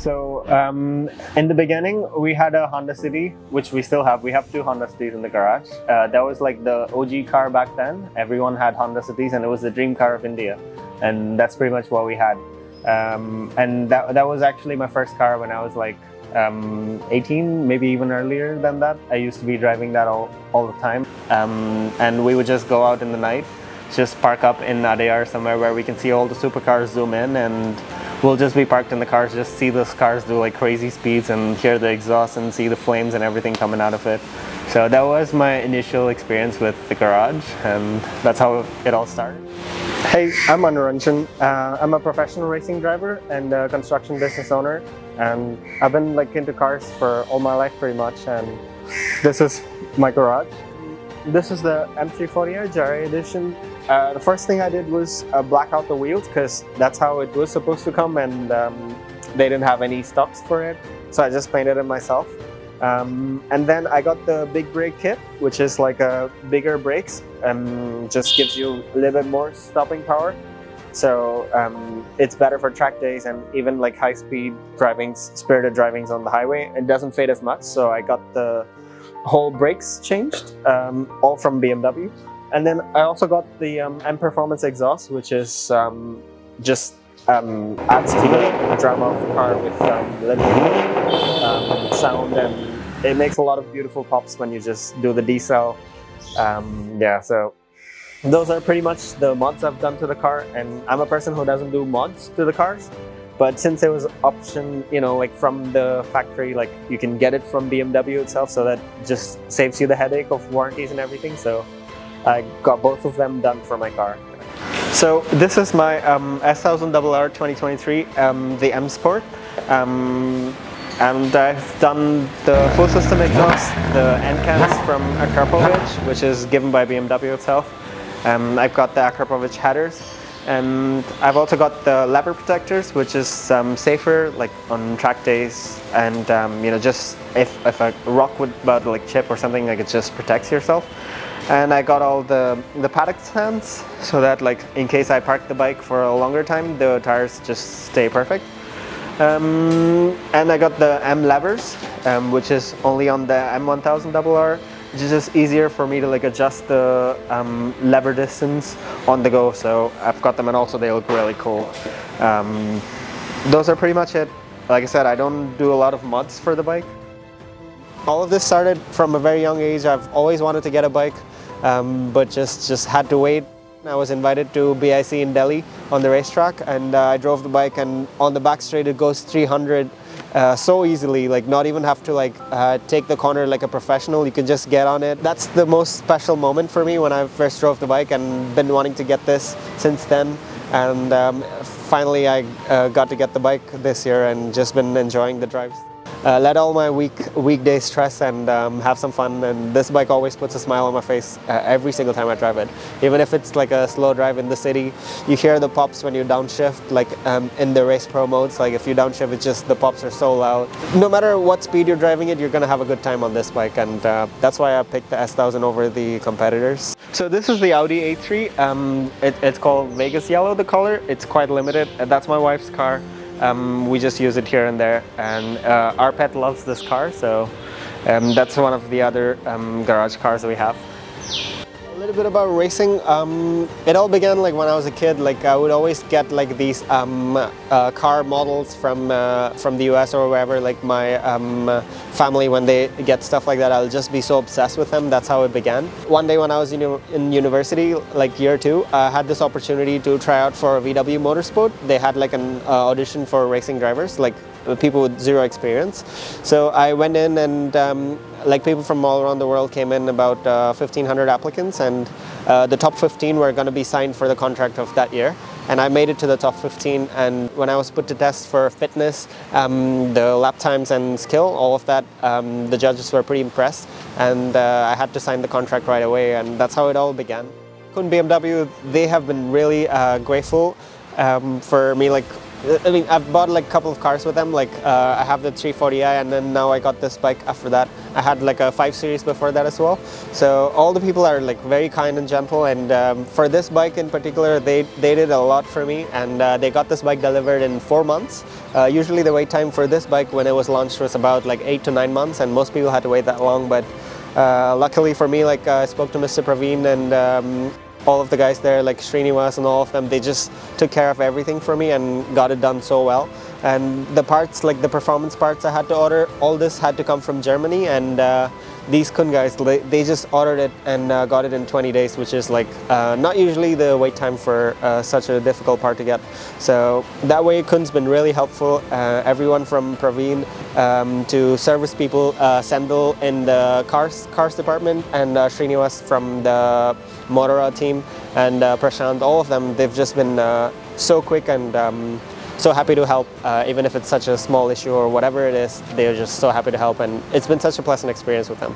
So in the beginning, we had a Honda City, which we still have. We have two Honda Cities in the garage. That was like the OG car back then. Everyone had Honda Cities, and it was the dream car of India. And that's pretty much what we had. And that was actually my first car when I was like 18, maybe even earlier than that. I used to be driving that all the time. And we would just go out in the night, just park up in Adayar somewhere where we can see all the supercars zoom in, and we'll just be parked in the cars, just see those cars do like crazy speeds and hear the exhaust and see the flames and everything coming out of it. So that was my initial experience with the garage, and that's how it all started. Hey, I'm Anuranjan. I'm a professional racing driver and a construction business owner, and I've been like into cars for all my life pretty much, and this is my garage. This is the M340i Jari edition. The first thing I did was black out the wheels, because that's how it was supposed to come, and they didn't have any stocks for it, so I just painted it myself. And then I got the big brake kit, which is like a bigger brakes and just gives you a little bit more stopping power. So it's better for track days and even like high-speed drivings, spirited drivings on the highway. It doesn't fade as much, so I got the whole brakes changed, all from BMW. And then I also got the M Performance exhaust, which is just adds to the drama of the car with little sound, and it makes a lot of beautiful pops when you just do the decel. Yeah, so those are pretty much the mods I've done to the car, and I'm a person who doesn't do mods to the cars. But since it was option, you know, like from the factory, like you can get it from BMW itself, so that just saves you the headache of warranties and everything. So I got both of them done for my car. So this is my S1000rr 2023, the M Sport. And I've done the full system exhaust, the end cans from Akarpovich, which is given by BMW itself. I've got the Akarpovich headers. And I've also got the lever protectors, which is safer like on track days, and you know, just if a rock would about like chip or something, like it just protects yourself. And I got all the paddock stands, so that like in case I park the bike for a longer time, the tires just stay perfect. And I got the M levers, which is only on the M1000rr. It's just easier for me to like adjust the lever distance on the go, so I've got them, and also they look really cool. Those are pretty much it. Like I said, I don't do a lot of mods for the bike. All of this started from a very young age. I've always wanted to get a bike, but just had to wait. I was invited to BIC in Delhi on the racetrack, and I drove the bike, and on the back straight it goes 300 so easily, like not even have to like take the corner like a professional. You can just get on it. That's the most special moment for me when I first drove the bike, and been wanting to get this since then. And finally I got to get the bike this year, and just been enjoying the drives. Let all my weekday stress and have some fun, and this bike always puts a smile on my face every single time I drive it. Even if it's like a slow drive in the city, you hear the pops when you downshift, like in the race pro modes. Like if you downshift, it's just the pops are so loud. No matter what speed you're driving it, you're gonna have a good time on this bike, and that's why I picked the S1000 over the competitors. So this is the Audi A3. It's called Vegas Yellow, the color. It's quite limited. That's my wife's car. We just use it here and there, and our pet loves this car, so that's one of the other garage cars that we have. A little bit about racing. It all began like when I was a kid. Like I would always get like these car models from the US or wherever. Like my family, when they get stuff like that, I'll just be so obsessed with them. That's how it began. One day when I was in university, like year 2, I had this opportunity to try out for VW Motorsport. They had like an audition for racing drivers, like people with zero experience. So I went in, and like people from all around the world came in, about 1,500 applicants, and the top 15 were going to be signed for the contract of that year. And I made it to the top 15, and when I was put to test for fitness, the lap times and skill, all of that, the judges were pretty impressed, and I had to sign the contract right away, and that's how it all began. Kun BMW, they have been really grateful for me like I mean, I've bought like a couple of cars with them. Like I have the 340i, and then now I got this bike after that. I had like a 5 Series before that as well. So all the people are like very kind and gentle, and for this bike in particular, they did a lot for me, and they got this bike delivered in 4 months. Usually the wait time for this bike when it was launched was about like 8 to 9 months, and most people had to wait that long, but luckily for me, like I spoke to Mr. Praveen and all of the guys there, like Srinivas and all of them, they just took care of everything for me and got it done so well. And the parts, like the performance parts I had to order, all this had to come from Germany, and these Kun guys, they just ordered it and got it in 20 days, which is like not usually the wait time for such a difficult part to get. So that way Kun's been really helpful. Everyone from Praveen to service people, Sendel in the cars department, and Srinivas from the Motorola team, and Prashant, all of them, they've just been so quick and so happy to help, even if it's such a small issue or whatever it is. They're just so happy to help, and it's been such a pleasant experience with them.